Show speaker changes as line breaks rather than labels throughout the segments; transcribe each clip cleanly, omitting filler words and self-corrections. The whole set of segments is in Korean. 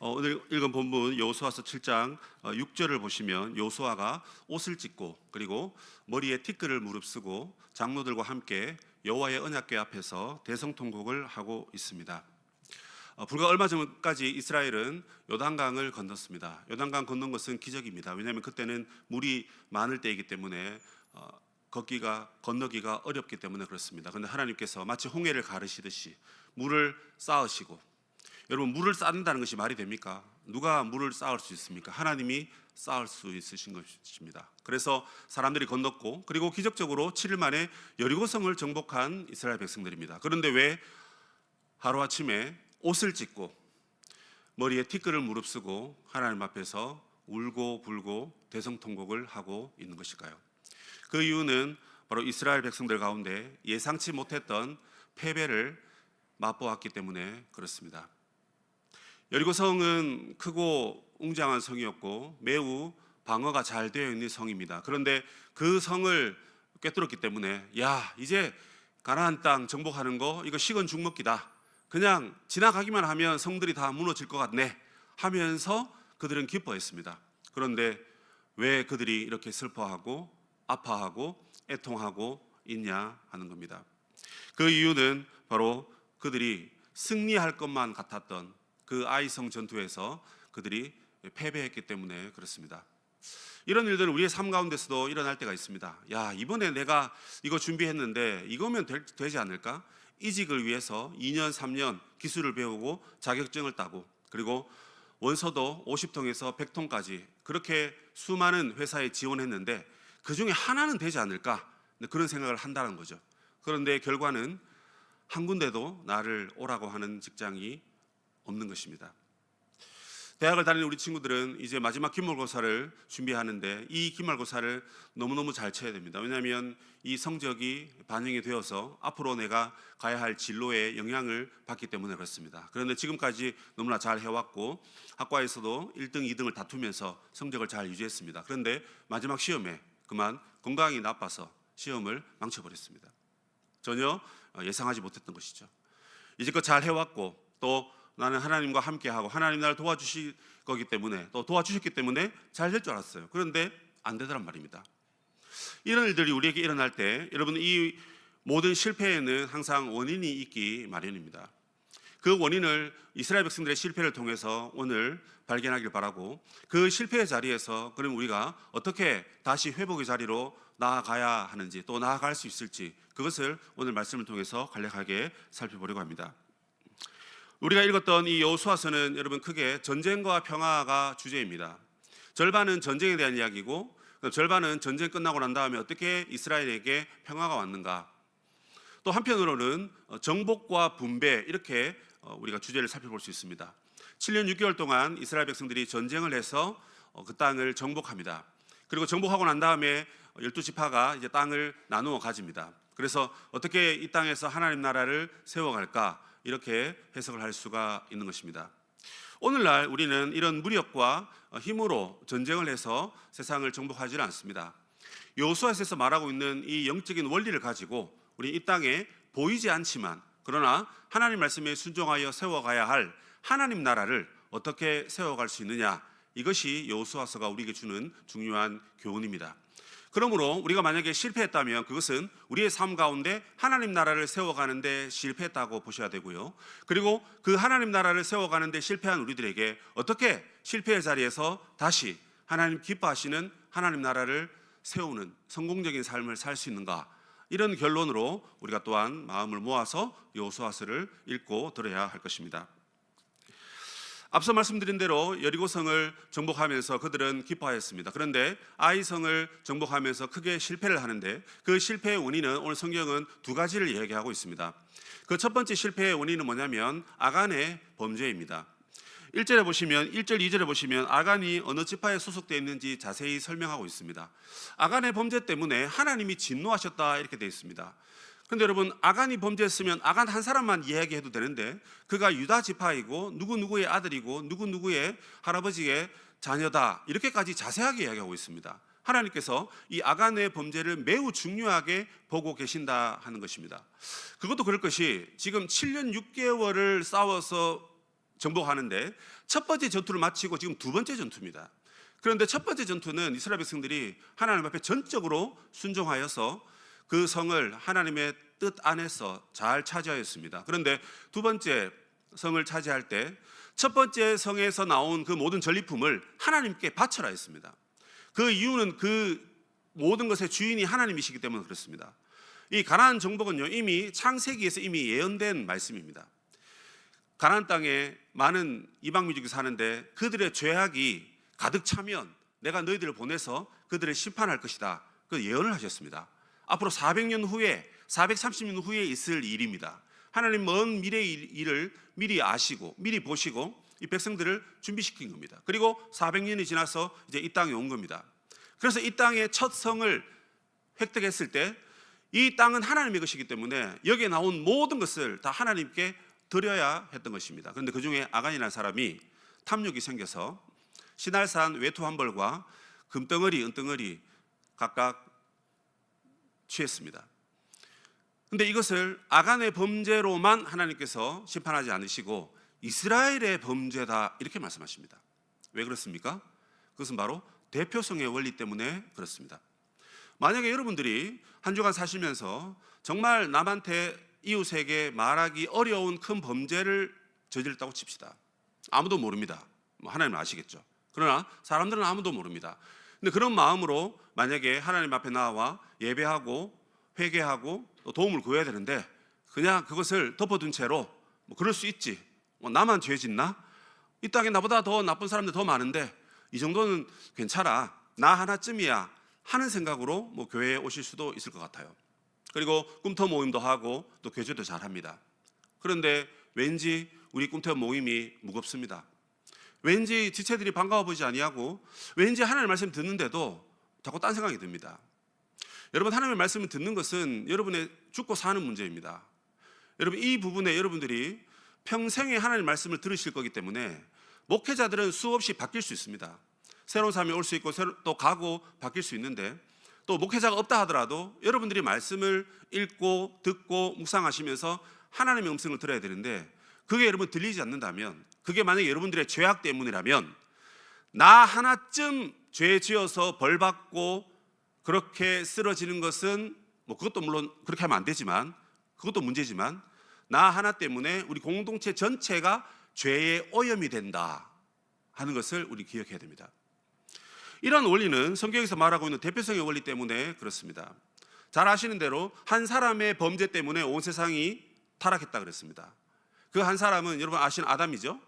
오늘 읽은 본문 여호수아서 7장 6절을 보시면 여호수아가 옷을 찢고 그리고 머리에 티끌을 무릅쓰고 장로들과 함께 여호와의 언약궤 앞에서 대성통곡을 하고 있습니다. 불과 얼마 전까지 이스라엘은 요단강을 건넜습니다. 요단강 건넌 것은 기적입니다. 왜냐하면 그때는 물이 많을 때이기 때문에 건너기가 어렵기 때문에 그렇습니다. 그런데 하나님께서 마치 홍해를 가르시듯이 물을 쌓으시고, 여러분, 물을 쌓는다는 것이 말이 됩니까? 누가 물을 쌓을 수 있습니까? 하나님이 쌓을 수 있으신 것입니다. 그래서 사람들이 건넜고, 그리고 기적적으로 7일 만에 여리고성을 정복한 이스라엘 백성들입니다. 그런데 왜 하루아침에 옷을 찢고 머리에 티끌을 무릅쓰고 하나님 앞에서 울고 불고 대성통곡을 하고 있는 것일까요? 그 이유는 바로 이스라엘 백성들 가운데 예상치 못했던 패배를 맛보았기 때문에 그렇습니다. 여리고성은 크고 웅장한 성이었고 매우 방어가 잘 되어 있는 성입니다. 그런데 그 성을 꿰뚫었기 때문에 이제 가나안 땅 정복하는 거 이거 식은 죽 먹기다, 그냥 지나가기만 하면 성들이 다 무너질 것 같네 하면서 그들은 기뻐했습니다. 그런데 왜 그들이 이렇게 슬퍼하고 아파하고 애통하고 있냐 하는 겁니다. 그 이유는 바로 그들이 승리할 것만 같았던 그 아이성 전투에서 그들이 패배했기 때문에 그렇습니다. 이런 일들은 우리의 삶 가운데서도 일어날 때가 있습니다. 이번에 내가 이거 준비했는데 이거면 되지 않을까? 이직을 위해서 2년 3년 기술을 배우고 자격증을 따고, 그리고 원서도 50통에서 100통까지 그렇게 수많은 회사에 지원했는데 그 중에 하나는 되지 않을까? 그런 생각을 한다는 거죠. 그런데 결과는 한 군데도 나를 오라고 하는 직장이 없는 것입니다. 대학을 다니는 우리 친구들은 이제 마지막 기말고사를 준비하는데 이 기말고사를 너무너무 잘 쳐야 됩니다. 왜냐하면 이 성적이 반영이 되어서 앞으로 내가 가야 할 진로에 영향을 받기 때문에 그렇습니다. 그런데 지금까지 너무나 잘 해왔고 학과에서도 1등, 2등을 다투면서 성적을 잘 유지했습니다. 그런데 마지막 시험에 그만 건강이 나빠서 시험을 망쳐버렸습니다. 전혀 예상하지 못했던 것이죠. 이제껏 잘 해왔고 또 나는 하나님과 함께하고 하나님 나를 도와주실 거기 때문에, 또 도와주셨기 때문에 잘 될 줄 알았어요. 그런데 안 되더란 말입니다. 이런 일들이 우리에게 일어날 때 여러분, 이 모든 실패에는 항상 원인이 있기 마련입니다. 그 원인을 이스라엘 백성들의 실패를 통해서 오늘 발견하길 바라고, 그 실패의 자리에서 그럼 우리가 어떻게 다시 회복의 자리로 나아가야 하는지, 또 나아갈 수 있을지, 그것을 오늘 말씀을 통해서 간략하게 살펴보려고 합니다. 우리가 읽었던 이 여호수아서는 여러분 크게 전쟁과 평화가 주제입니다. 절반은 전쟁에 대한 이야기고 절반은 전쟁 끝나고 난 다음에 어떻게 이스라엘에게 평화가 왔는가, 또 한편으로는 정복과 분배, 이렇게 우리가 주제를 살펴볼 수 있습니다. 7년 6개월 동안 이스라엘 백성들이 전쟁을 해서 그 땅을 정복합니다. 그리고 정복하고 난 다음에 12지파가 이제 땅을 나누어 가집니다. 그래서 어떻게 이 땅에서 하나님 나라를 세워갈까, 이렇게 해석을 할 수가 있는 것입니다. 오늘날 우리는 이런 무력과 힘으로 전쟁을 해서 세상을 정복하지는 않습니다. 여호수아서에서 말하고 있는 이 영적인 원리를 가지고 우리 이 땅에 보이지 않지만 그러나 하나님 말씀에 순종하여 세워가야 할 하나님 나라를 어떻게 세워갈 수 있느냐, 이것이 여호수아서가 우리에게 주는 중요한 교훈입니다. 그러므로 우리가 만약에 실패했다면 그것은 우리의 삶 가운데 하나님 나라를 세워가는데 실패했다고 보셔야 되고요. 그리고 그 하나님 나라를 세워가는데 실패한 우리들에게 어떻게 실패의 자리에서 다시 하나님 기뻐하시는 하나님 나라를 세우는 성공적인 삶을 살 수 있는가, 이런 결론으로 우리가 또한 마음을 모아서 여호수아서를 읽고 들어야 할 것입니다. 앞서 말씀드린 대로 여리고성을 정복하면서 그들은 기뻐하였습니다. 그런데 아이성을 정복하면서 크게 실패를 하는데 그 실패의 원인은 오늘 성경은 두 가지를 이야기하고 있습니다. 그 첫 번째 실패의 원인은 뭐냐면 아간의 범죄입니다. 1절, 2절에 보시면 아간이 어느 지파에 소속되어 있는지 자세히 설명하고 있습니다. 아간의 범죄 때문에 하나님이 진노하셨다, 이렇게 되어 있습니다. 그런데 여러분, 아간이 범죄했으면 아간 한 사람만 이야기해도 되는데 그가 유다 지파이고 누구누구의 아들이고 누구누구의 할아버지의 자녀다, 이렇게까지 자세하게 이야기하고 있습니다. 하나님께서 이 아간의 범죄를 매우 중요하게 보고 계신다 하는 것입니다. 그것도 그럴 것이 지금 7년 6개월을 싸워서 정복하는데 첫 번째 전투를 마치고 지금 두 번째 전투입니다. 그런데 첫 번째 전투는 이스라엘 백성들이 하나님 앞에 전적으로 순종하여서 그 성을 하나님의 뜻 안에서 잘 차지하였습니다. 그런데 두 번째 성을 차지할 때 첫 번째 성에서 나온 그 모든 전리품을 하나님께 바쳐라 했습니다. 그 이유는 그 모든 것의 주인이 하나님이시기 때문에 그렇습니다. 이 가나안 정복은요, 이미 창세기에서 이미 예언된 말씀입니다. 가나안 땅에 많은 이방 민족이 사는데 그들의 죄악이 가득 차면 내가 너희들을 보내서 그들을 심판할 것이다. 그 예언을 하셨습니다. 앞으로 400년 후에 430년 후에 있을 일입니다. 하나님 먼 미래의 일을 미리 아시고 미리 보시고 이 백성들을 준비시킨 겁니다. 그리고 400년이 지나서 이제 이 땅에 온 겁니다. 그래서 이 땅의 첫 성을 획득했을 때 이 땅은 하나님의 것이기 때문에 여기에 나온 모든 것을 다 하나님께 드려야 했던 것입니다. 그런데 그 중에 아간이라는 사람이 탐욕이 생겨서 시날산 외투 한 벌과 금덩어리, 은덩어리 각각 취했습니다. 그런데 이것을 아간의 범죄로만 하나님께서 심판하지 않으시고 이스라엘의 범죄다 이렇게 말씀하십니다. 왜 그렇습니까? 그것은 바로 대표성의 원리 때문에 그렇습니다. 만약에 여러분들이 한 주간 사시면서 정말 남한테 이웃에게 말하기 어려운 큰 범죄를 저질렀다고 칩시다. 아무도 모릅니다. 하나님은 아시겠죠. 그러나 사람들은 아무도 모릅니다. 근데 그런 마음으로 만약에 하나님 앞에 나와 예배하고 회개하고 또 도움을 구해야 되는데 그냥 그것을 덮어둔 채로 그럴 수 있지. 나만 죄 짓나? 이 땅에 나보다 더 나쁜 사람들 더 많은데 이 정도는 괜찮아. 나 하나쯤이야. 하는 생각으로 교회에 오실 수도 있을 것 같아요. 그리고 꿈터 모임도 하고 또 교제도 잘합니다. 그런데 왠지 우리 꿈터 모임이 무겁습니다. 왠지 지체들이 반가워 보이지 아니하고 왠지 하나님의 말씀 듣는데도 자꾸 딴 생각이 듭니다. 여러분, 하나님의 말씀을 듣는 것은 여러분의 죽고 사는 문제입니다. 여러분, 이 부분에 여러분들이 평생에 하나님의 말씀을 들으실 거기 때문에 목회자들은 수없이 바뀔 수 있습니다. 새로운 사람이 올 수 있고 또 가고 바뀔 수 있는데 또 목회자가 없다 하더라도 여러분들이 말씀을 읽고 듣고 묵상하시면서 하나님의 음성을 들어야 되는데 그게 여러분 들리지 않는다면, 그게 만약에 여러분들의 죄악 때문이라면 나 하나쯤 죄 지어서 벌 받고 그렇게 쓰러지는 것은 그것도 물론 그렇게 하면 안 되지만 그것도 문제지만 나 하나 때문에 우리 공동체 전체가 죄의 오염이 된다 하는 것을 우리 기억해야 됩니다. 이런 원리는 성경에서 말하고 있는 대표성의 원리 때문에 그렇습니다. 잘 아시는 대로 한 사람의 범죄 때문에 온 세상이 타락했다 그랬습니다. 그 한 사람은 여러분 아시는 아담이죠.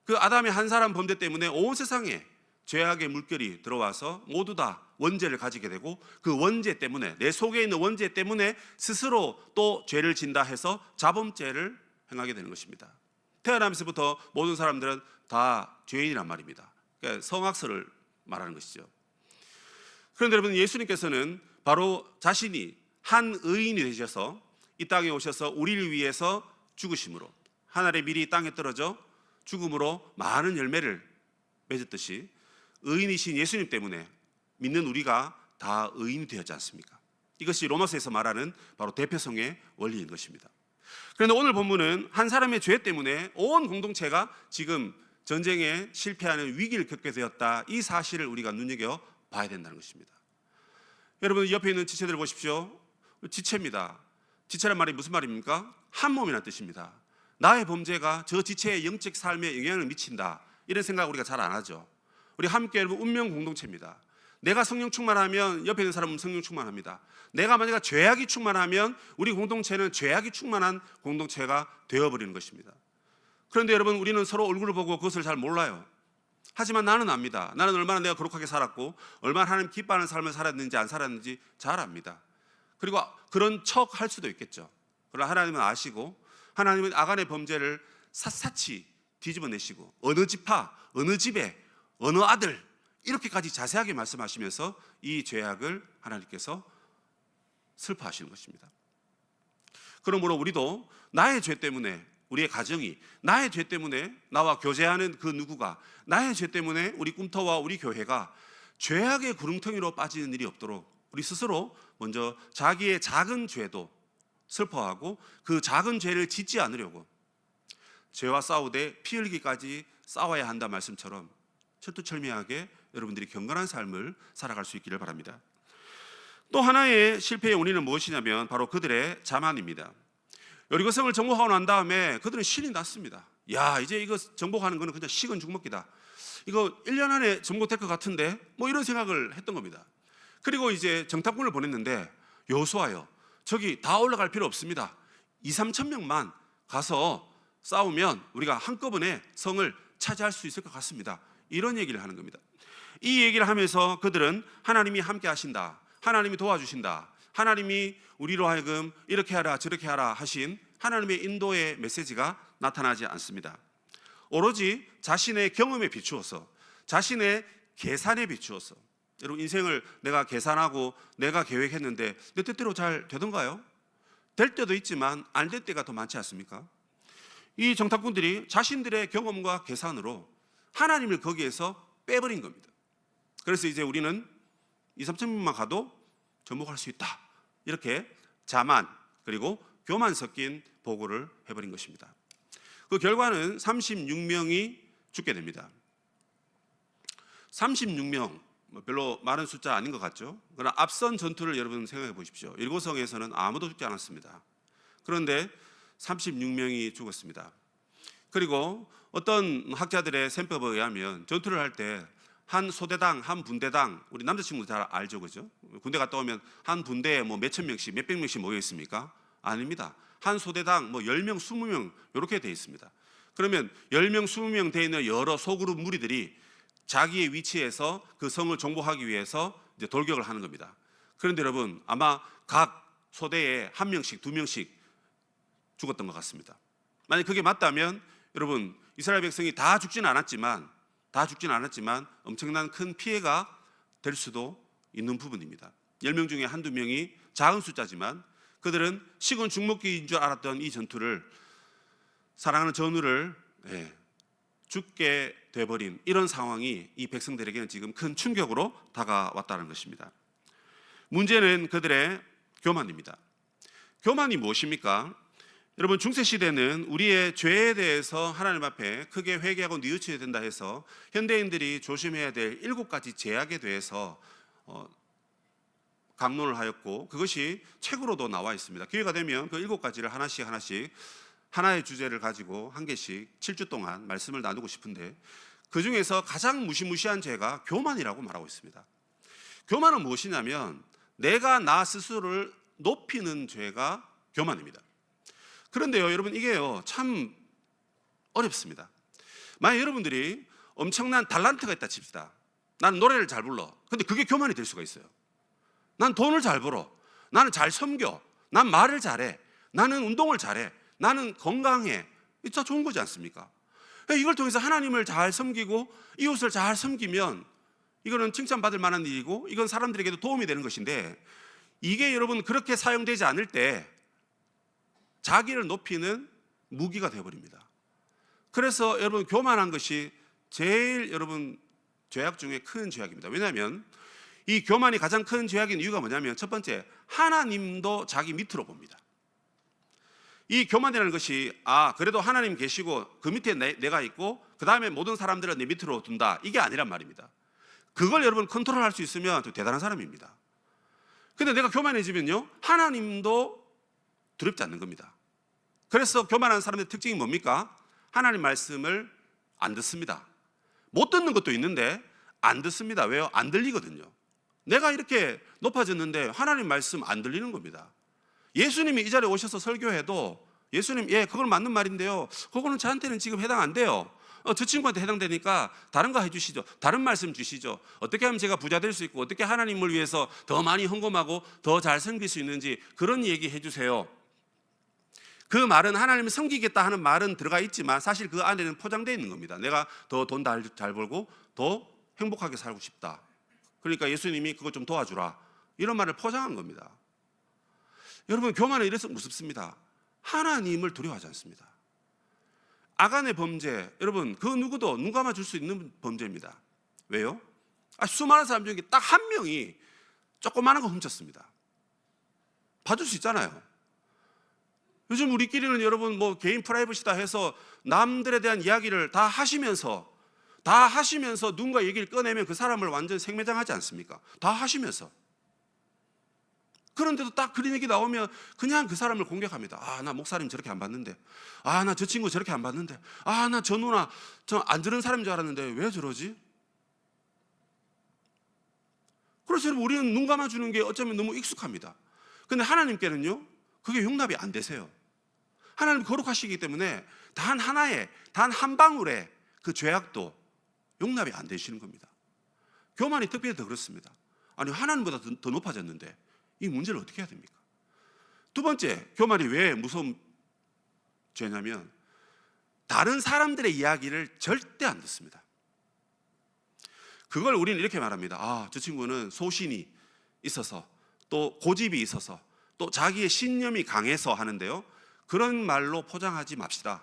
그 아담의 한 사람 범죄 때문에 온 세상에 죄악의 물결이 들어와서 모두 다 원죄를 가지게 되고 그 원죄 때문에, 내 속에 있는 원죄 때문에 스스로 또 죄를 진다 해서 자범죄를 행하게 되는 것입니다. 태어나면서부터 모든 사람들은 다 죄인이란 말입니다. 그러니까 성악설을 말하는 것이죠. 그런데 여러분, 예수님께서는 바로 자신이 한 의인이 되셔서 이 땅에 오셔서 우리를 위해서 죽으심으로, 하늘의 밀이 땅에 떨어져 죽음으로 많은 열매를 맺었듯이 의인이신 예수님 때문에 믿는 우리가 다 의인이 되었지 않습니까? 이것이 로마서에서 말하는 바로 대표성의 원리인 것입니다. 그런데 오늘 본문은 한 사람의 죄 때문에 온 공동체가 지금 전쟁에 실패하는 위기를 겪게 되었다, 이 사실을 우리가 눈여겨봐야 된다는 것입니다. 여러분, 옆에 있는 지체들 보십시오. 지체입니다. 지체란 말이 무슨 말입니까? 한 몸이라는 뜻입니다. 나의 범죄가 저 지체의 영적 삶에 영향을 미친다, 이런 생각 우리가 잘 안 하죠. 우리 함께 여러분 운명 공동체입니다. 내가 성령 충만하면 옆에 있는 사람은 성령 충만합니다. 내가 만약에 죄악이 충만하면 우리 공동체는 죄악이 충만한 공동체가 되어버리는 것입니다. 그런데 여러분, 우리는 서로 얼굴을 보고 그것을 잘 몰라요. 하지만 나는 압니다. 나는 얼마나 내가 거룩하게 살았고 얼마나 하나님 기뻐하는 삶을 살았는지 안 살았는지 잘 압니다. 그리고 그런 척 할 수도 있겠죠. 그러나 하나님은 아시고 하나님은 아간의 범죄를 샅샅이 뒤집어내시고 어느 지파, 어느 집에, 어느 아들, 이렇게까지 자세하게 말씀하시면서 이 죄악을 하나님께서 슬퍼하시는 것입니다. 그러므로 우리도 나의 죄 때문에, 우리의 가정이 나의 죄 때문에, 나와 교제하는 그 누구가 나의 죄 때문에 우리 꿈터와 우리 교회가 죄악의 구렁텅이로 빠지는 일이 없도록 우리 스스로 먼저 자기의 작은 죄도 슬퍼하고 그 작은 죄를 짓지 않으려고, 죄와 싸우되 피 흘리기까지 싸워야 한다 말씀처럼 철두철미하게 여러분들이 경건한 삶을 살아갈 수 있기를 바랍니다. 또 하나의 실패의 원인은 무엇이냐면 바로 그들의 자만입니다. 여리고성을 정복하고 난 다음에 그들은 신이 났습니다. 야, 이제 이거 정복하는 거는 그냥 식은 죽 먹기다. 이거 1년 안에 정복될 것 같은데 뭐 이런 생각을 했던 겁니다. 그리고 이제 정탐꾼을 보냈는데 여호수아요, 저기 다 올라갈 필요 없습니다. 2-3천 명만 가서 싸우면 우리가 한꺼번에 성을 차지할 수 있을 것 같습니다. 이런 얘기를 하는 겁니다. 이 얘기를 하면서 그들은 하나님이 함께 하신다, 하나님이 도와주신다, 하나님이 우리로 하여금 이렇게 하라 저렇게 하라 하신 하나님의 인도의 메시지가 나타나지 않습니다. 오로지 자신의 경험에 비추어서, 자신의 계산에 비추어서, 여러분 인생을 내가 계산하고 내가 계획했는데 내 뜻대로 잘 되던가요? 될 때도 있지만 안 될 때가 더 많지 않습니까? 이 정탐꾼들이 자신들의 경험과 계산으로 하나님을 거기에서 빼버린 겁니다. 그래서 이제 우리는 2-3천 명만 가도 정복할 수 있다, 이렇게 자만 그리고 교만 섞인 보고를 해버린 것입니다. 그 결과는 36명이 죽게 됩니다. 36명, 별로 많은 숫자 아닌 것 같죠? 그러나 앞선 전투를 여러분 생각해 보십시오. 일고성에서는 아무도 죽지 않았습니다. 그런데 36명이 죽었습니다. 그리고 어떤 학자들의 셈법에 의하면 전투를 할 때 한 소대당, 한 분대당, 우리 남자친구들 잘 알죠, 그죠? 군대 갔다 오면 한 분대에 뭐 몇천 명씩, 몇백 명씩 모여 있습니까? 아닙니다. 한 소대당 뭐 10명, 20명 이렇게 돼 있습니다. 그러면 10명, 20명 돼 있는 여러 소그룹 무리들이 자기의 위치에서 그 성을 정복하기 위해서 이제 돌격을 하는 겁니다. 그런데 여러분 아마 각 소대에 한 명씩, 두 명씩 죽었던 것 같습니다. 만약 그게 맞다면 여러분 이스라엘 백성이 다 죽지는 않았지만 엄청난 큰 피해가 될 수도 있는 부분입니다. 10명 중에 한두 명이 작은 숫자지만 그들은 식은 죽 먹기인 줄 알았던 이 전투를, 사랑하는 전우를 죽게 돼버린 이런 상황이 이 백성들에게는 지금 큰 충격으로 다가왔다는 것입니다. 문제는 그들의 교만입니다. 교만이 무엇입니까? 여러분 중세시대는 우리의 죄에 대해서 하나님 앞에 크게 회개하고 뉘우쳐야 된다 해서 현대인들이 조심해야 될 7가지 제약에 대해서 강론을 하였고 그것이 책으로도 나와 있습니다. 기회가 되면 그 7가지를 하나씩 하나의 주제를 가지고 한 개씩 7주 동안 말씀을 나누고 싶은데, 그 중에서 가장 무시무시한 죄가 교만이라고 말하고 있습니다. 교만은 무엇이냐면 내가 나 스스로를 높이는 죄가 교만입니다. 그런데요 여러분 이게요 참 어렵습니다. 만약 여러분들이 엄청난 달란트가 있다 칩시다. 나는 노래를 잘 불러. 근데 그게 교만이 될 수가 있어요. 난 돈을 잘 벌어. 나는 잘 섬겨. 난 말을 잘해. 나는 운동을 잘해. 나는 건강해. 진짜 좋은 거지 않습니까? 이걸 통해서 하나님을 잘 섬기고 이웃을 잘 섬기면 이거는 칭찬받을 만한 일이고 이건 사람들에게도 도움이 되는 것인데, 이게 여러분 그렇게 사용되지 않을 때 자기를 높이는 무기가 되어버립니다. 그래서 여러분 교만한 것이 제일 여러분 죄악 중에 큰 죄악입니다. 왜냐하면 이 교만이 가장 큰 죄악인 이유가 뭐냐면 첫 번째, 하나님도 자기 밑으로 봅니다. 이 교만이라는 것이 그래도 하나님 계시고 그 밑에 내가 있고 그 다음에 모든 사람들을 내 밑으로 둔다, 이게 아니란 말입니다. 그걸 여러분 컨트롤할 수 있으면 대단한 사람입니다. 근데 내가 교만해지면요 하나님도 두렵지 않는 겁니다. 그래서 교만한 사람의 특징이 뭡니까? 하나님 말씀을 안 듣습니다. 못 듣는 것도 있는데 안 듣습니다. 왜요? 안 들리거든요. 내가 이렇게 높아졌는데 하나님 말씀 안 들리는 겁니다. 예수님이 이 자리에 오셔서 설교해도 예수님 그건 맞는 말인데요 그거는 저한테는 지금 해당 안 돼요. 저 친구한테 해당되니까 다른 거 해주시죠. 다른 말씀 주시죠. 어떻게 하면 제가 부자 될 수 있고 어떻게 하나님을 위해서 더 많이 헌금하고 더 잘 섬길 수 있는지 그런 얘기 해주세요. 그 말은 하나님을 섬기겠다 하는 말은 들어가 있지만 사실 그 안에는 포장되어 있는 겁니다. 내가 더 돈 잘 벌고 더 행복하게 살고 싶다. 그러니까 예수님이 그거 좀 도와주라, 이런 말을 포장한 겁니다. 여러분 교만은 이래서 무섭습니다. 하나님을 두려워하지 않습니다. 아간의 범죄, 여러분 그 누구도 눈 감아줄 수 있는 범죄입니다. 왜요? 수많은 사람 중에 딱 한 명이 조그마한 거 훔쳤습니다. 봐줄 수 있잖아요. 요즘 우리끼리는 여러분 뭐 개인 프라이버시다 해서 남들에 대한 이야기를 다 하시면서 누군가 얘기를 꺼내면 그 사람을 완전 생매장하지 않습니까? 다 하시면서. 그런데도 딱 그런 얘기 나오면 그냥 그 사람을 공격합니다. 아, 나 목사님 저렇게 안 봤는데. 아, 나 저 친구 저렇게 안 봤는데. 아, 나 저 누나 저 안 저런 사람인 줄 알았는데 왜 저러지? 그래서 여러분 우리는 눈 감아주는 게 어쩌면 너무 익숙합니다. 근데 하나님께는요 그게 용납이 안 되세요. 하나님 거룩하시기 때문에 단 하나의 단 한 방울의 그 죄악도 용납이 안 되시는 겁니다. 교만이 특별히 더 그렇습니다. 아니 하나님보다 더 높아졌는데 이 문제를 어떻게 해야 됩니까? 두 번째, 교만이 왜 무서운 죄냐면 다른 사람들의 이야기를 절대 안 듣습니다. 그걸 우리는 이렇게 말합니다. 아, 저 친구는 소신이 있어서 또 고집이 있어서 또 자기의 신념이 강해서 하는데요, 그런 말로 포장하지 맙시다.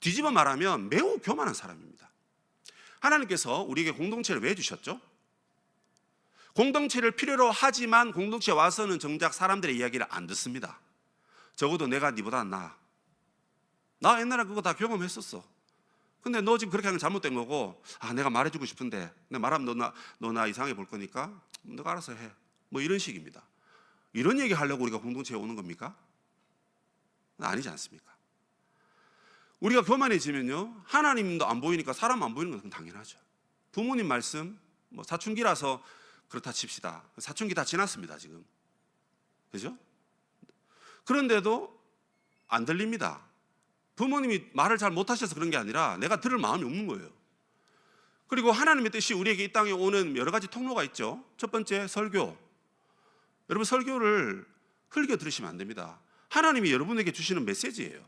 뒤집어 말하면 매우 교만한 사람입니다. 하나님께서 우리에게 공동체를 왜 주셨죠? 공동체를 필요로 하지만 공동체에 와서는 정작 사람들의 이야기를 안 듣습니다. 적어도 내가 니보다 나아. 나 옛날에 그거 다 경험했었어. 근데 너 지금 그렇게 하는 건 잘못된 거고, 아, 내가 말해주고 싶은데 내가 말하면 너 나 이상해 볼 거니까 너가 알아서 해. 뭐 이런 식입니다. 이런 얘기 하려고 우리가 공동체에 오는 겁니까? 아니지 않습니까? 우리가 교만해지면요 하나님도 안 보이니까 사람 안 보이는 건 당연하죠. 부모님 말씀, 뭐 사춘기라서 그렇다 칩시다. 사춘기 다 지났습니다 지금. 그죠? 그런데도 안 들립니다. 부모님이 말을 잘 못하셔서 그런 게 아니라 내가 들을 마음이 없는 거예요. 그리고 하나님의 뜻이 우리에게 이 땅에 오는 여러 가지 통로가 있죠. 첫 번째, 설교. 여러분 설교를 흘겨 들으시면 안 됩니다. 하나님이 여러분에게 주시는 메시지예요.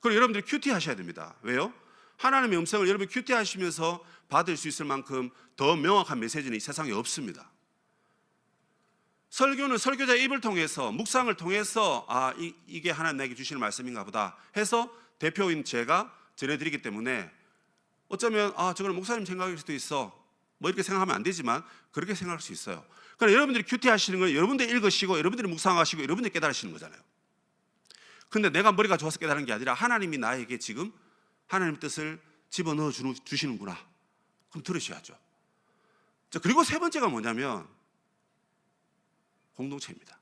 그리고 여러분들이 큐티 하셔야 됩니다. 왜요? 하나님의 음성을 여러분이 큐티 하시면서 받을 수 있을 만큼 더 명확한 메시지는 이 세상에 없습니다. 설교는 설교자의 입을 통해서, 묵상을 통해서 아, 이게 하나님 나에게 주시는 말씀인가 보다 해서 대표인 제가 전해드리기 때문에 어쩌면 아, 저건 목사님 생각일 수도 있어 뭐 이렇게 생각하면 안 되지만 그렇게 생각할 수 있어요. 그러니까 여러분들이 큐티 하시는 건 여러분들이 읽으시고 여러분들이 묵상하시고 여러분들이 깨달으시는 거잖아요. 근데 내가 머리가 좋아서 깨달은 게 아니라 하나님이 나에게 지금 하나님의 뜻을 집어넣어 주시는구나. 그럼 들으셔야죠. 자, 그리고 세 번째가 뭐냐면 공동체입니다.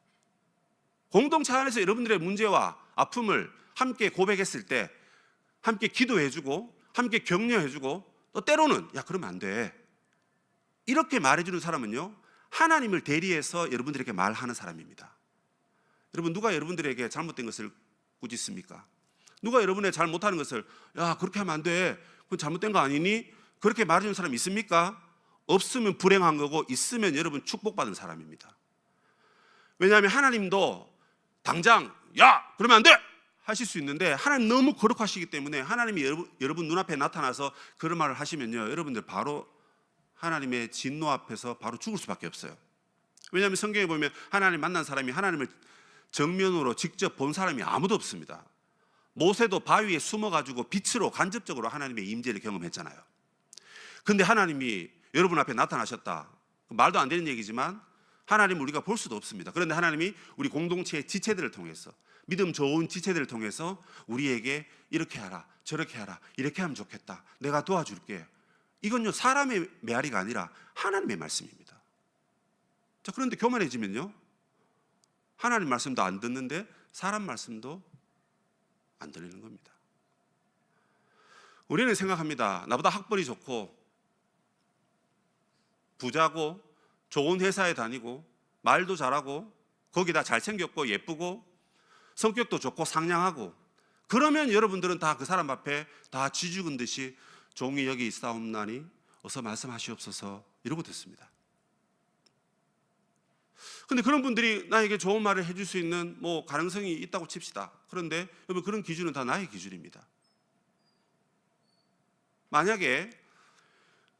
공동체 안에서 여러분들의 문제와 아픔을 함께 고백했을 때 함께 기도해주고 함께 격려해주고 또 때로는 야 그러면 안 돼 이렇게 말해주는 사람은요 하나님을 대리해서 여러분들에게 말하는 사람입니다. 여러분 누가 여러분들에게 잘못된 것을 꾸짖습니까? 누가 여러분의 잘 못하는 것을 야 그렇게 하면 안 돼 그건 잘못된 거 아니니? 그렇게 말해주는 사람 있습니까? 없으면 불행한 거고 있으면 여러분 축복받은 사람입니다. 왜냐하면 하나님도 당장 야 그러면 안 돼 하실 수 있는데 하나님 너무 거룩하시기 때문에 하나님이 여러분 눈앞에 나타나서 그런 말을 하시면요 여러분들 바로 하나님의 진노 앞에서 바로 죽을 수밖에 없어요. 왜냐하면 성경에 보면 하나님 만난 사람이 하나님을 정면으로 직접 본 사람이 아무도 없습니다. 모세도 바위에 숨어가지고 빛으로 간접적으로 하나님의 임재를 경험했잖아요. 근데 하나님이 여러분 앞에 나타나셨다. 말도 안 되는 얘기지만 하나님을 우리가 볼 수도 없습니다. 그런데 하나님이 우리 공동체의 지체들을 통해서 믿음 좋은 지체들을 통해서 우리에게 이렇게 하라 저렇게 하라 이렇게 하면 좋겠다 내가 도와줄게. 이건요 사람의 메아리가 아니라 하나님의 말씀입니다. 자, 그런데 교만해지면요 하나님 말씀도 안 듣는데 사람 말씀도 안 들리는 겁니다. 우리는 생각합니다. 나보다 학벌이 좋고 부자고 좋은 회사에 다니고 말도 잘하고 거기다 잘생겼고 예쁘고 성격도 좋고 상냥하고 그러면 여러분들은 다 그 사람 앞에 다 쥐죽은 듯이 종이 여기 있사옵나니 어서 말씀하시옵소서 이러고 듣습니다. 근데 그런 분들이 나에게 좋은 말을 해줄 수 있는 뭐 가능성이 있다고 칩시다. 그런데 여러분 그런 기준은 다 나의 기준입니다. 만약에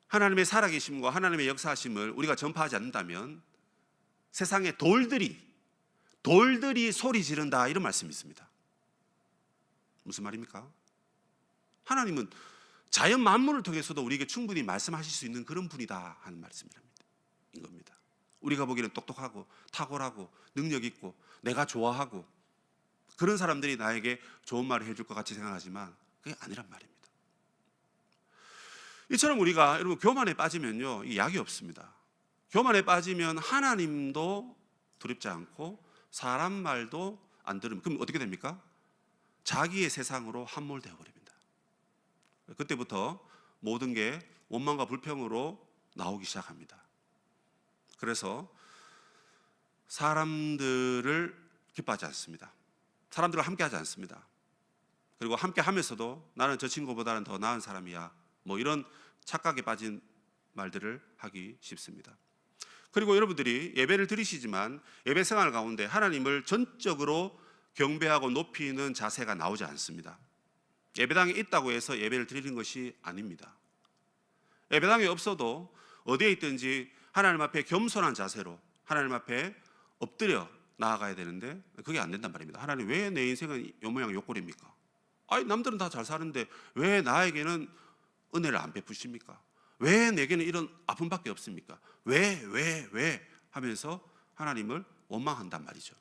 하나님의 살아계심과 하나님의 역사하심을 우리가 전파하지 않는다면 세상에 돌들이 소리 지른다 이런 말씀이 있습니다. 무슨 말입니까? 하나님은 자연 만물을 통해서도 우리에게 충분히 말씀하실 수 있는 그런 분이다 하는 말씀입니다. 인 겁니다. 우리가 보기에는 똑똑하고 탁월하고 능력 있고 내가 좋아하고 그런 사람들이 나에게 좋은 말을 해줄 것 같이 생각하지만 그게 아니란 말입니다. 이처럼 우리가 여러분 교만에 빠지면요, 이 약이 없습니다. 교만에 빠지면 하나님도 두렵지 않고 사람 말도 안 들으면 그럼 어떻게 됩니까? 자기의 세상으로 함몰되어 버립니다. 그때부터 모든 게 원망과 불평으로 나오기 시작합니다. 그래서 사람들을 기뻐하지 않습니다. 사람들과 함께하지 않습니다. 그리고 함께 하면서도 나는 저 친구보다는 더 나은 사람이야, 뭐 이런 착각에 빠진 말들을 하기 쉽습니다. 그리고 여러분들이 예배를 드리시지만 예배 생활 가운데 하나님을 전적으로 경배하고 높이는 자세가 나오지 않습니다. 예배당에 있다고 해서 예배를 드리는 것이 아닙니다. 예배당에 없어도 어디에 있든지 하나님 앞에 겸손한 자세로 하나님 앞에 엎드려 나아가야 되는데 그게 안 된단 말입니다. 하나님, 왜 내 인생은 요 모양 요 꼴입니까? 아니, 남들은 다 잘 사는데 왜 나에게는 은혜를 안 베푸십니까? 왜 내게는 이런 아픔밖에 없습니까? 왜 하면서 하나님을 원망한단 말이죠.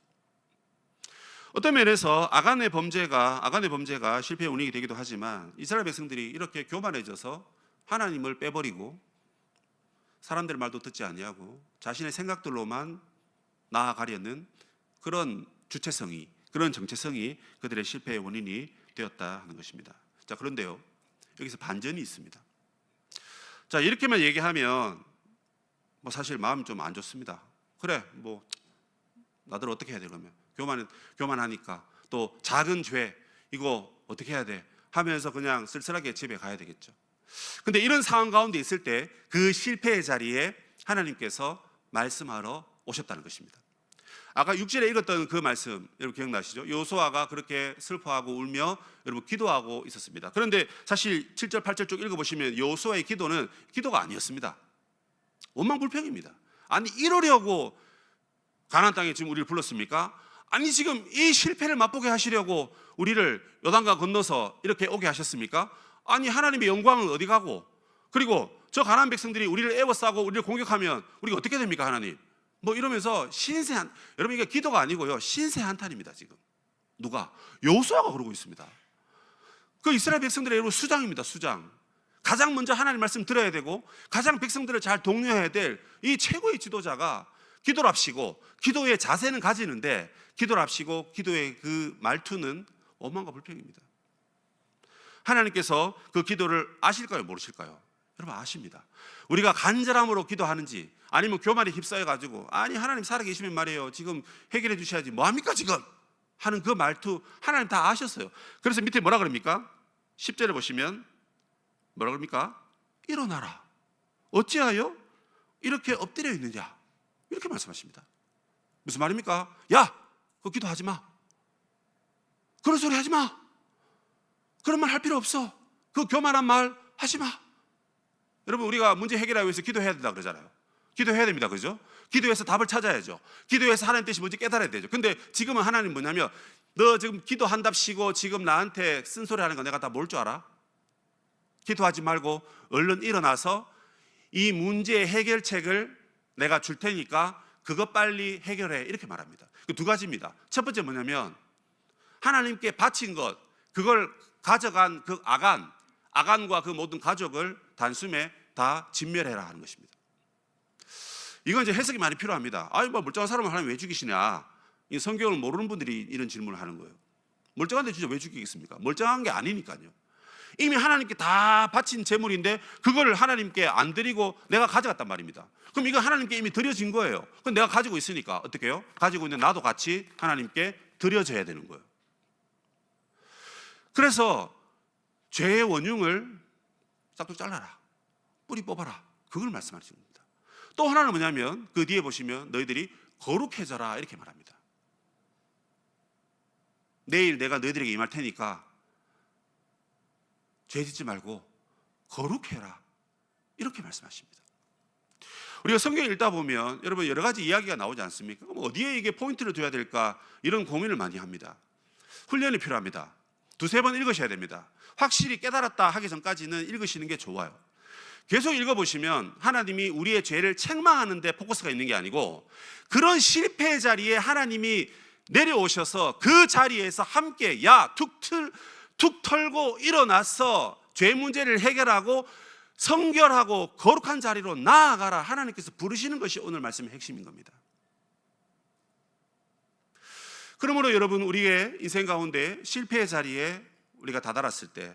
어떤 면에서 아간의 범죄가 실패의 원인이 되기도 하지만 이스라엘 백성들이 이렇게 교만해져서 하나님을 빼버리고 사람들의 말도 듣지 아니하고 자신의 생각들로만 나아가려는 그런 주체성이, 그런 정체성이 그들의 실패의 원인이 되었다 하는 것입니다. 자, 그런데요, 여기서 반전이 있습니다. 자, 이렇게만 얘기하면 뭐 사실 마음이 좀 안 좋습니다. 그래, 뭐 나들 어떻게 해야 돼? 그러면 교만하니까 또 작은 죄 이거 어떻게 해야 돼? 하면서 그냥 쓸쓸하게 집에 가야 되겠죠. 근데 이런 상황 가운데 있을 때 그 실패의 자리에 하나님께서 말씀하러 오셨다는 것입니다. 아까 6절에 읽었던 그 말씀 여러분 기억나시죠? 여호수아가 그렇게 슬퍼하고 울며 여러분 기도하고 있었습니다. 그런데 사실 7절 8절 쭉 읽어보시면 여호수아의 기도는 기도가 아니었습니다. 원망불평입니다. 아니, 이러려고 가나안 땅에 지금 우리를 불렀습니까? 아니, 지금 이 실패를 맛보게 하시려고 우리를 요단강 건너서 이렇게 오게 하셨습니까? 아니, 하나님의 영광은 어디 가고, 그리고 저 가나안 백성들이 우리를 애워싸고 우리를 공격하면 우리가 어떻게 됩니까, 하나님? 뭐 이러면서 여러분 이게 기도가 아니고요, 신세 한탄입니다. 지금 누가? 여호수아가 그러고 있습니다. 그 이스라엘 백성들의 여러분 수장입니다. 수장. 가장 먼저 하나님 말씀 들어야 되고 가장 백성들을 잘 독려해야 될 이 최고의 지도자가 기도랍시고 기도의 자세는 가지는데 기도랍시고 기도의 그 말투는 원망과 불평입니다. 하나님께서 그 기도를 아실까요, 모르실까요? 여러분 아십니다. 우리가 간절함으로 기도하는지 아니면 교만에 휩싸여가지고 아니 하나님 살아계시면 말이에요, 지금 해결해 주셔야지 뭐합니까 지금 하는 그 말투 하나님 다 아셨어요. 그래서 밑에 뭐라 그럽니까? 10절에 보시면 뭐라 그럽니까? 일어나라, 어찌하여 이렇게 엎드려 있느냐, 이렇게 말씀하십니다. 무슨 말입니까? 야, 그거 기도하지 마, 그런 소리 하지 마, 그런 말 할 필요 없어, 그 교만한 말 하지 마. 여러분 우리가 문제 해결하기 위해서 기도해야 된다 그러잖아요. 기도해야 됩니다, 그죠? 기도해서 답을 찾아야죠. 기도해서 하나님 뜻이 뭔지 깨달아야 되죠. 근데 지금은 하나님 뭐냐면 너 지금 기도한답시고 지금 나한테 쓴소리 하는 거 내가 다 뭘 줄 알아? 기도하지 말고 얼른 일어나서 이 문제의 해결책을 내가 줄 테니까 그것 빨리 해결해, 이렇게 말합니다. 그 두 가지입니다. 첫 번째 뭐냐면 하나님께 바친 것, 그걸 가져간 그 아간과 그 모든 가족을 단숨에 다 진멸해라 하는 것입니다. 이건 이제 해석이 많이 필요합니다. 아니 뭐 멀쩡한 사람을 하나님 왜 죽이시냐, 이 성경을 모르는 분들이 이런 질문을 하는 거예요. 멀쩡한데 진짜 왜 죽이겠습니까? 멀쩡한 게 아니니까요. 이미 하나님께 다 바친 재물인데 그걸 하나님께 안 드리고 내가 가져갔단 말입니다. 그럼 이거 하나님께 이미 드려진 거예요. 그럼 내가 가지고 있으니까 어떻게 해요? 가지고 있는 나도 같이 하나님께 드려져야 되는 거예요. 그래서 죄의 원흉을 싹둑 잘라라, 뿌리 뽑아라, 그걸 말씀하시는 겁니다. 또 하나는 뭐냐면 그 뒤에 보시면 너희들이 거룩해져라, 이렇게 말합니다. 내일 내가 너희들에게 임할 테니까 죄 짓지 말고 거룩해라, 이렇게 말씀하십니다. 우리가 성경 읽다 보면 여러분 여러 가지 이야기가 나오지 않습니까? 그럼 어디에 이게 포인트를 둬야 될까, 이런 고민을 많이 합니다. 훈련이 필요합니다. 두세 번 읽으셔야 됩니다. 확실히 깨달았다 하기 전까지는 읽으시는 게 좋아요. 계속 읽어보시면 하나님이 우리의 죄를 책망하는 데 포커스가 있는 게 아니고 그런 실패의 자리에 하나님이 내려오셔서 그 자리에서 함께 툭 털고 일어나서 죄 문제를 해결하고 성결하고 거룩한 자리로 나아가라 하나님께서 부르시는 것이 오늘 말씀의 핵심인 겁니다. 그러므로 여러분, 우리의 인생 가운데 실패의 자리에 우리가 다다랐을 때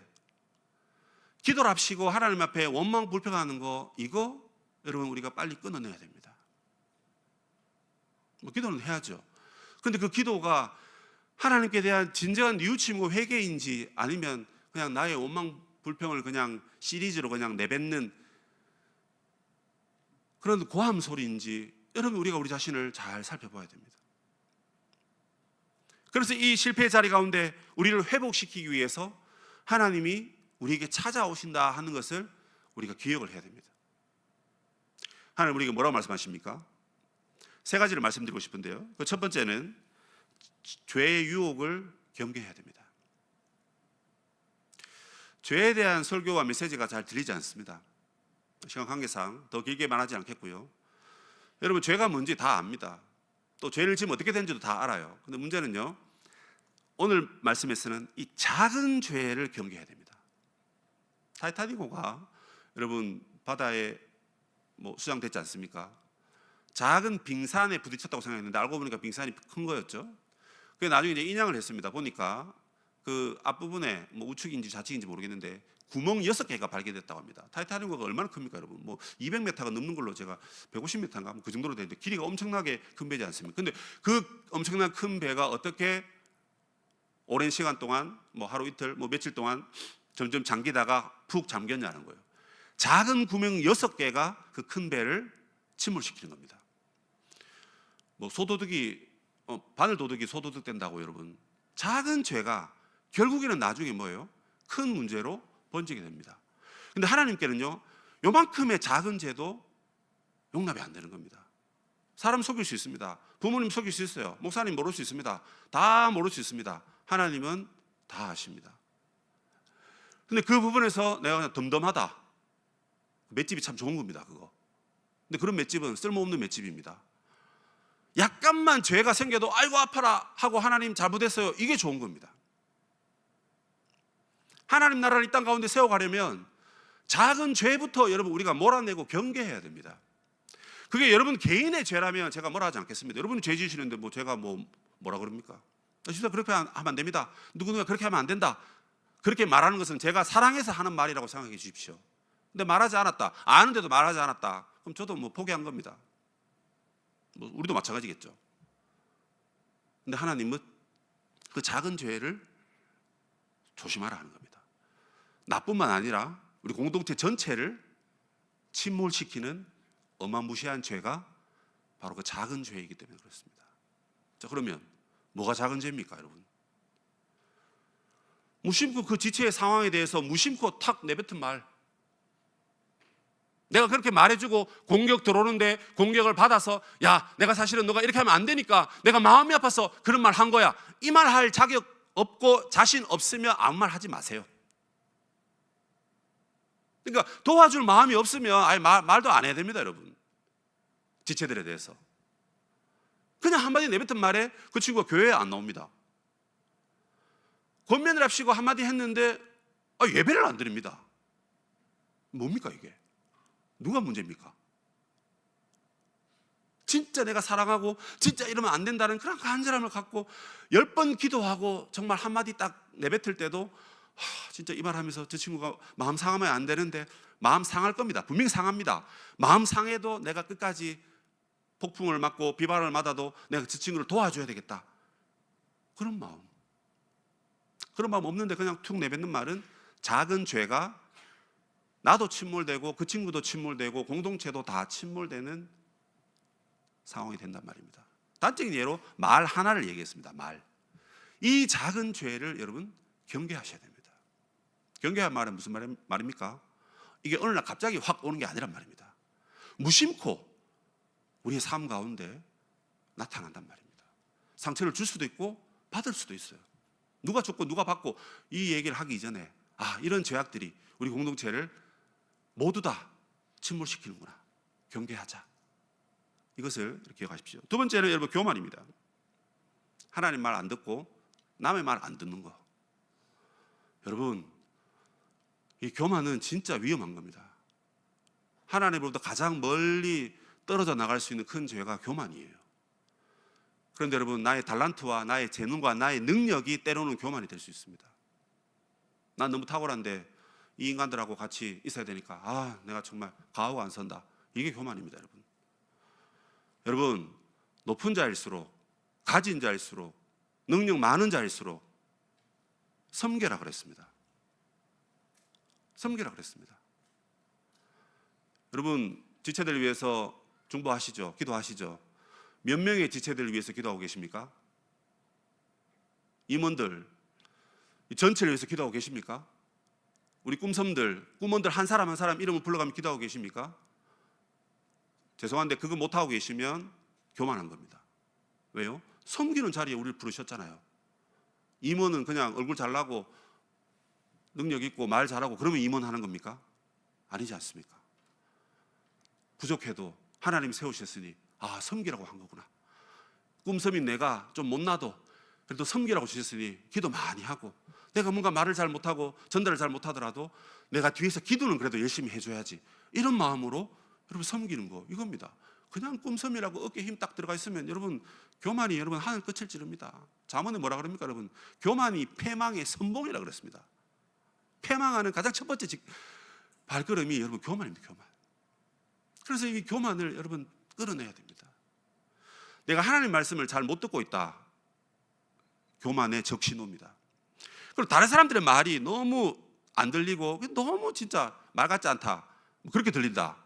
기도를 합시고 하나님 앞에 원망 불평하는 거, 이거 여러분 우리가 빨리 끊어내야 됩니다. 기도는 해야죠. 그런데 그 기도가 하나님께 대한 진정한 뉘우침이고 회개인지, 아니면 그냥 나의 원망 불평을 그냥 시리즈로 그냥 내뱉는 그런 고함 소리인지, 여러분 우리가 우리 자신을 잘 살펴봐야 됩니다. 그래서 이 실패의 자리 가운데 우리를 회복시키기 위해서 하나님이 우리에게 찾아오신다 하는 것을 우리가 기억을 해야 됩니다. 하나님 우리에게 뭐라고 말씀하십니까? 세 가지를 말씀드리고 싶은데요. 그 첫 번째는 죄의 유혹을 경계해야 됩니다. 죄에 대한 설교와 메시지가 잘 들리지 않습니다. 시간 관계상 더 길게 말하지 않겠고요. 여러분, 죄가 뭔지 다 압니다. 또 죄를 지으면 어떻게 되는지도 다 알아요. 근데 문제는요, 오늘 말씀에서는 이 작은 죄를 경계해야 됩니다. 타이타닉호가 여러분 바다에 수장됐지 않습니까? 작은 빙산에 부딪혔다고 생각했는데 알고 보니까 빙산이 큰 거였죠. 그게 나중에 이제 인양을 했습니다. 보니까 그 앞부분에 우측인지 좌측인지 모르겠는데 구멍 6개가 발견됐다고 합니다. 타이타닉호가 얼마나 큽니까, 여러분? 200m가 넘는 걸로, 제가 150m인가 그 정도로 되는데 길이가 엄청나게 큰 배지 않습니까? 근데 그 엄청난 큰 배가 어떻게 오랜 시간 동안 하루 이틀 며칠 동안 점점 잠기다가 푹 잠겼냐는 거예요. 작은 구멍 6개가 그 큰 배를 침몰시키는 겁니다. 바늘도둑이 소도둑 된다고, 여러분. 작은 죄가 결국에는 나중에 뭐예요? 큰 문제로 번지게 됩니다. 근데 하나님께는요, 요만큼의 작은 죄도 용납이 안 되는 겁니다. 사람 속일 수 있습니다. 부모님 속일 수 있어요. 목사님 모를 수 있습니다. 다 모를 수 있습니다. 하나님은 다 아십니다. 근데 그 부분에서 내가 그냥 덤덤하다, 맷집이 참 좋은 겁니다, 그거. 근데 그런 맷집은 쓸모없는 맷집입니다. 약간만 죄가 생겨도 아이고 아파라 하고 하나님 잘못했어요, 이게 좋은 겁니다. 하나님 나라를 이 땅 가운데 세워가려면 작은 죄부터 여러분 우리가 몰아내고 경계해야 됩니다. 그게 여러분 개인의 죄라면 제가 뭐라 하지 않겠습니다. 여러분이 죄 지으시는데 제가 뭐라 그럽니까? 진짜 그렇게 하면 안 됩니다. 누구누가 그렇게 하면 안 된다, 그렇게 말하는 것은 제가 사랑해서 하는 말이라고 생각해 주십시오. 근데 말하지 않았다, 아는데도 말하지 않았다, 그럼 저도 포기한 겁니다. 우리도 마찬가지겠죠. 근데 하나님은 그 작은 죄를 조심하라 하는 겁니다. 나뿐만 아니라 우리 공동체 전체를 침몰시키는 어마무시한 죄가 바로 그 작은 죄이기 때문에 그렇습니다. 자, 그러면 뭐가 작은 죄입니까, 여러분? 무심코 그 지체의 상황에 대해서 무심코 탁 내뱉은 말, 내가 그렇게 말해주고 공격 들어오는데 공격을 받아서, 야, 내가 사실은 너가 이렇게 하면 안 되니까 내가 마음이 아파서 그런 말 한 거야, 이 말 할 자격 없고 자신 없으면 아무 말 하지 마세요. 그러니까 도와줄 마음이 없으면 아예 말도 안 해야 됩니다, 여러분. 지체들에 대해서 그냥 한마디 내뱉은 말에 그 친구가 교회에 안 나옵니다. 권면을 합시고 한마디 했는데 예배를 안 드립니다. 뭡니까 이게? 누가 문제입니까? 진짜 내가 사랑하고 진짜 이러면 안 된다는 그런 간절함을 갖고 10번 기도하고 정말 한마디 딱 내뱉을 때도 진짜 이 말 하면서 저 친구가 마음 상하면 안 되는데 마음 상할 겁니다. 분명히 상합니다. 마음 상해도 내가 끝까지 폭풍을 맞고 비바람을 맞아도 내가 저 친구를 도와줘야 되겠다, 그런 마음 없는데 그냥 툭 내뱉는 말은 작은 죄가 나도 침몰되고 그 친구도 침몰되고 공동체도 다 침몰되는 상황이 된단 말입니다. 단적인 예로 말 하나를 얘기했습니다. 이 작은 죄를 여러분 경계하셔야 됩니다. 경계할 말은 무슨 말입니까? 이게 어느 날 갑자기 확 오는 게 아니란 말입니다. 무심코 우리의 삶 가운데 나타난단 말입니다. 상처를 줄 수도 있고 받을 수도 있어요. 누가 줬고 누가 받고 이 얘기를 하기 이전에 이런 죄악들이 우리 공동체를 모두 다 침몰시키는구나, 경계하자, 이것을 기억하십시오. 두 번째는 여러분 교만입니다. 하나님 말 안 듣고 남의 말 안 듣는 거. 여러분, 이 교만은 진짜 위험한 겁니다. 하나님으로부터 가장 멀리 떨어져 나갈 수 있는 큰 죄가 교만이에요. 그런데 여러분, 나의 달란트와 나의 재능과 나의 능력이 때로는 교만이 될 수 있습니다. 난 너무 탁월한데 이 인간들하고 같이 있어야 되니까 내가 정말 가오가 안 선다. 이게 교만입니다. 여러분, 높은 자일수록, 가진 자일수록, 능력 많은 자일수록 섬겨라 그랬습니다. 섬기라 그랬습니다. 여러분, 지체들을 위해서 중보하시죠? 기도하시죠? 몇 명의 지체들을 위해서 기도하고 계십니까? 임원들, 전체를 위해서 기도하고 계십니까? 우리 꿈섬들 한 사람 한 사람 이름을 불러가며 기도하고 계십니까? 죄송한데 그거 못하고 계시면 교만한 겁니다. 왜요? 섬기는 자리에 우리를 부르셨잖아요. 임원은 그냥 얼굴 잘나고 능력 있고 말 잘하고 그러면 임원하는 겁니까? 아니지 않습니까? 부족해도 하나님이 세우셨으니 섬기라고 한 거구나. 꿈섬인 내가 좀 못나도 그래도 섬기라고 주셨으니 기도 많이 하고, 내가 뭔가 말을 잘 못하고 전달을 잘 못하더라도 내가 뒤에서 기도는 그래도 열심히 해줘야지, 이런 마음으로 여러분 섬기는 거, 이겁니다. 그냥 꿈섬이라고 어깨에 힘 딱 들어가 있으면 여러분 교만이 여러분 하늘 끝을 찌릅니다. 잠언에 뭐라 그럽니까 여러분? 교만이 패망의 선봉이라 그랬습니다. 패망하는 가장 첫 번째 발걸음이 여러분 교만입니다. 교만. 그래서 이 교만을 여러분 끌어내야 됩니다. 내가 하나님 말씀을 잘 못 듣고 있다, 교만의 적신호입니다. 그리고 다른 사람들의 말이 너무 안 들리고 너무 진짜 말 같지 않다, 그렇게 들린다,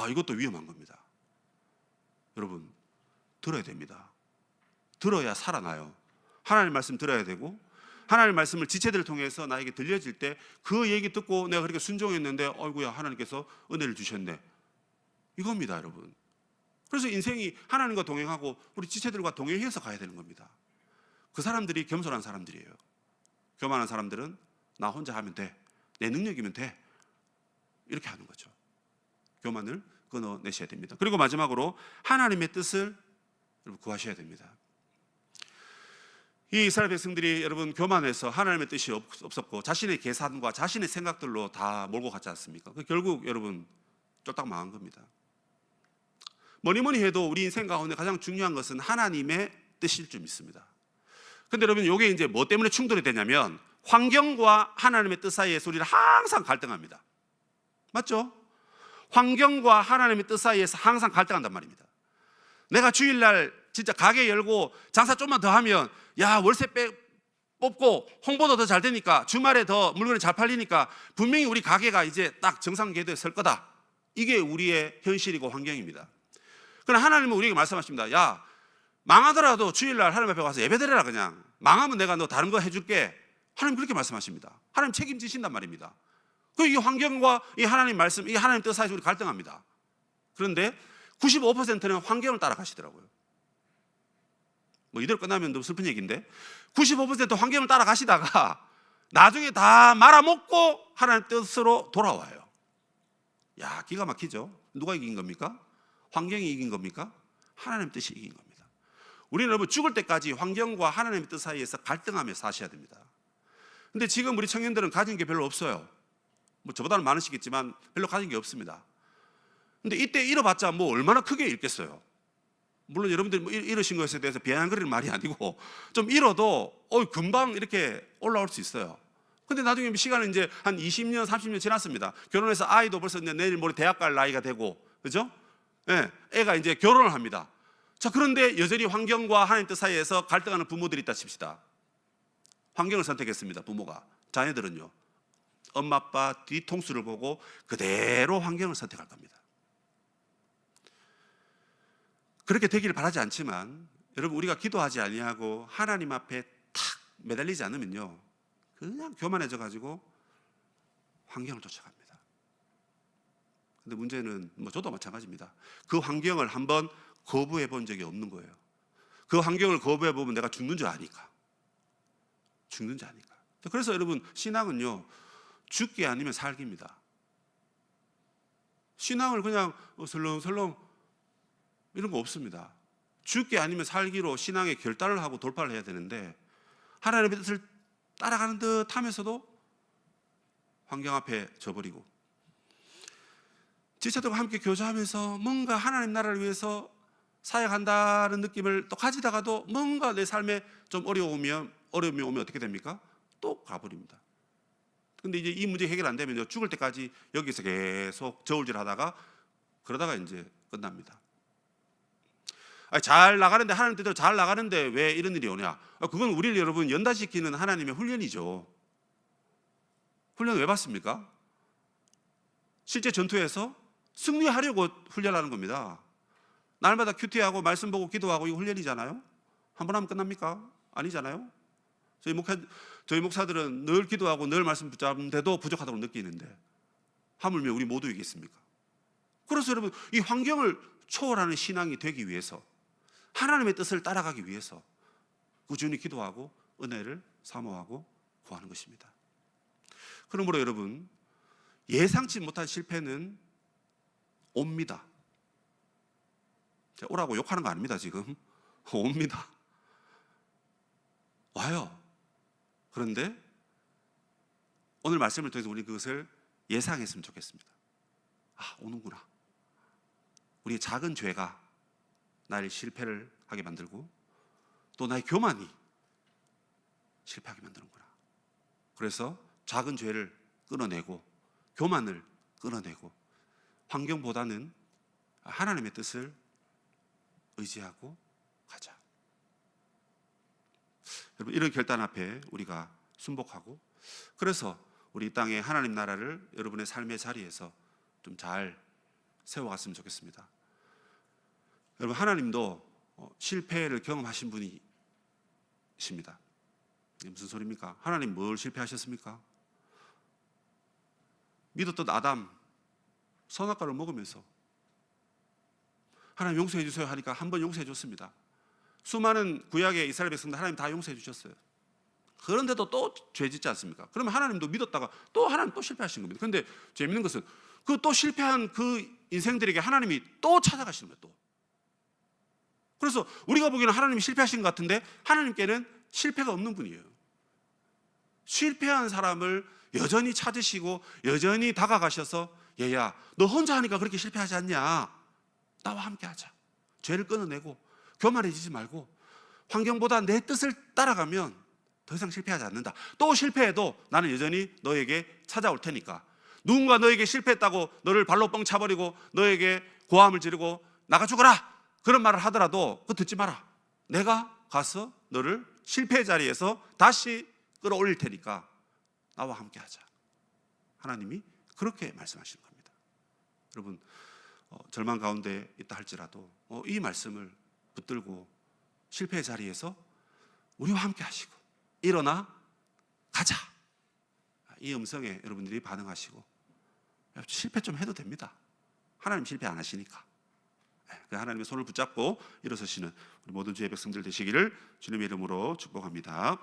이것도 위험한 겁니다. 여러분, 들어야 됩니다. 들어야 살아나요. 하나님 말씀 들어야 되고, 하나님 말씀을 지체들을 통해서 나에게 들려질 때 그 얘기 듣고 내가 그렇게 순종했는데 어이구야, 하나님께서 은혜를 주셨네, 이겁니다. 여러분, 그래서 인생이 하나님과 동행하고 우리 지체들과 동행해서 가야 되는 겁니다. 그 사람들이 겸손한 사람들이에요. 교만한 사람들은 나 혼자 하면 돼, 내 능력이면 돼, 이렇게 하는 거죠. 교만을 끊어내셔야 됩니다. 그리고 마지막으로 하나님의 뜻을 구하셔야 됩니다. 이 이스라엘 백성들이 여러분 교만해서 하나님의 뜻이 없었고 자신의 계산과 자신의 생각들로 다 몰고 갔지 않습니까? 결국 여러분 쫄딱 망한 겁니다. 뭐니 해도 우리 인생 가운데 가장 중요한 것은 하나님의 뜻일 줄 믿습니다. 근데 여러분, 이게 이제 뭐 때문에 충돌이 되냐면 환경과 하나님의 뜻 사이에서 우리는 항상 갈등합니다. 맞죠? 환경과 하나님의 뜻 사이에서 항상 갈등한단 말입니다. 내가 주일날 진짜 가게 열고 장사 좀만 더 하면 월세 뽑고 홍보도 더 잘 되니까 주말에 더 물건이 잘 팔리니까 분명히 우리 가게가 이제 딱 정상 궤도에 설 거다. 이게 우리의 현실이고 환경입니다. 그러나 하나님은 우리에게 말씀하십니다. 망하더라도 주일날 하나님 앞에 가서 예배드려라. 그냥 망하면 내가 너 다른 거 해줄게. 하나님 그렇게 말씀하십니다. 하나님 책임지신단 말입니다. 이 환경과 이 하나님 말씀, 이 하나님 뜻 사이에서 우리 갈등합니다. 그런데 95%는 환경을 따라가시더라고요. 이대로 끝나면 너무 슬픈 얘기인데 95% 환경을 따라가시다가 나중에 다 말아먹고 하나님 뜻으로 돌아와요. 기가 막히죠. 누가 이긴 겁니까? 환경이 이긴 겁니까? 하나님 뜻이 이긴 겁니다. 우리는 여러분 죽을 때까지 환경과 하나님의 뜻 사이에서 갈등하며 사셔야 됩니다. 근데 지금 우리 청년들은 가진 게 별로 없어요. 저보다는 많으시겠지만 별로 가진 게 없습니다. 근데 이때 잃어봤자 얼마나 크게 잃겠어요. 물론 여러분들이 잃으신 것에 대해서 비아냥거리는 말이 아니고 좀 잃어도 금방 이렇게 올라올 수 있어요. 근데 나중에 시간은 이제 한 20년, 30년 지났습니다. 결혼해서 아이도 벌써 내일 모레 대학 갈 나이가 되고, 그죠? 애가 이제 결혼을 합니다. 자, 그런데 여전히 환경과 하나님 뜻 사이에서 갈등하는 부모들이 있다 칩시다. 환경을 선택했습니다, 부모가. 자녀들은요, 엄마 아빠 뒤통수를 보고 그대로 환경을 선택할 겁니다. 그렇게 되기를 바라지 않지만 여러분, 우리가 기도하지 아니하고 하나님 앞에 탁 매달리지 않으면요, 그냥 교만해져 가지고 환경을 쫓아갑니다. 근데 문제는 저도 마찬가지입니다. 그 환경을 한번 거부해 본 적이 없는 거예요. 그 환경을 거부해 보면 내가 죽는 줄 아니까. 그래서 여러분, 신앙은요, 죽기 아니면 살기입니다. 신앙을 그냥 설렁설렁 이런 거 없습니다. 죽기 아니면 살기로 신앙의 결단을 하고 돌파를 해야 되는데 하나님의 뜻을 따라가는 듯 하면서도 환경 앞에 져버리고 지체들과 함께 교제하면서 뭔가 하나님 나라를 위해서 사역한다는 느낌을 또 가지다가도 뭔가 내 삶에 좀 어려움이 오면 어떻게 됩니까? 또 가버립니다. 근데 이제 이 문제 해결 안 되면 죽을 때까지 여기서 계속 저울질 하다가 그러다가 이제 끝납니다. 잘 나가는데 하나님 뜻대로 잘 나가는데 왜 이런 일이 오냐? 그건 우리를 여러분 연단시키는 하나님의 훈련이죠. 훈련 왜 받습니까? 실제 전투에서 승리하려고 훈련하는 겁니다. 날마다 큐티하고 말씀 보고 기도하고 이거 훈련이잖아요. 한 번 하면 끝납니까? 아니잖아요. 저희 목사들은 늘 기도하고 늘 말씀 붙잡는데도 부족하다고 느끼는데 하물며 우리 모두이겠습니까? 그래서 여러분 이 환경을 초월하는 신앙이 되기 위해서 하나님의 뜻을 따라가기 위해서 꾸준히 기도하고 은혜를 사모하고 구하는 것입니다. 그러므로 여러분 예상치 못한 실패는 옵니다. 제가 오라고 욕하는 거 아닙니다. 지금 옵니다. 와요. 그런데 오늘 말씀을 통해서 우리 그것을 예상했으면 좋겠습니다. 오는구나. 우리의 작은 죄가 나를 실패를 하게 만들고 또 나의 교만이 실패하게 만드는구나. 그래서 작은 죄를 끊어내고 교만을 끊어내고 환경보다는 하나님의 뜻을 의지하고 가자. 여러분 이런 결단 앞에 우리가 순복하고 그래서 우리 땅의 하나님 나라를 여러분의 삶의 자리에서 좀 잘 세워갔으면 좋겠습니다. 여러분 하나님도 실패를 경험하신 분이십니다. 이게 무슨 소리입니까? 하나님 뭘 실패하셨습니까? 믿었던 아담 선악과를 먹으면서 하나님 용서해 주세요 하니까 한 번 용서해 줬습니다. 수많은 구약의 이스라엘 백성들 하나님 다 용서해 주셨어요. 그런데도 또 죄 짓지 않습니까? 그러면 하나님도 믿었다가 또 하나님 또 실패하신 겁니다. 그런데 재밌는 것은 그 또 실패한 그 인생들에게 하나님이 또 찾아가시는 거예요. 또. 그래서 우리가 보기에는 하나님이 실패하신 것 같은데 하나님께는 실패가 없는 분이에요. 실패한 사람을 여전히 찾으시고 여전히 다가가셔서 얘야 너 혼자 하니까 그렇게 실패하지 않냐? 나와 함께 하자. 죄를 끊어내고 교만해지지 말고 환경보다 내 뜻을 따라가면 더 이상 실패하지 않는다. 또 실패해도 나는 여전히 너에게 찾아올 테니까. 누군가 너에게 실패했다고 너를 발로 뻥 차버리고 너에게 고함을 지르고 나가 죽어라 그런 말을 하더라도 그거 듣지 마라. 내가 가서 너를 실패의 자리에서 다시 끌어올릴 테니까 나와 함께 하자. 하나님이 그렇게 말씀하시는 겁니다. 여러분 절망 가운데 있다 할지라도 이 말씀을 붙들고 실패의 자리에서 우리와 함께 하시고 일어나 가자. 이 음성에 여러분들이 반응하시고 실패 좀 해도 됩니다. 하나님 실패 안 하시니까. 하나님의 손을 붙잡고 일어서시는 우리 모든 주의 백성들 되시기를 주님의 이름으로 축복합니다.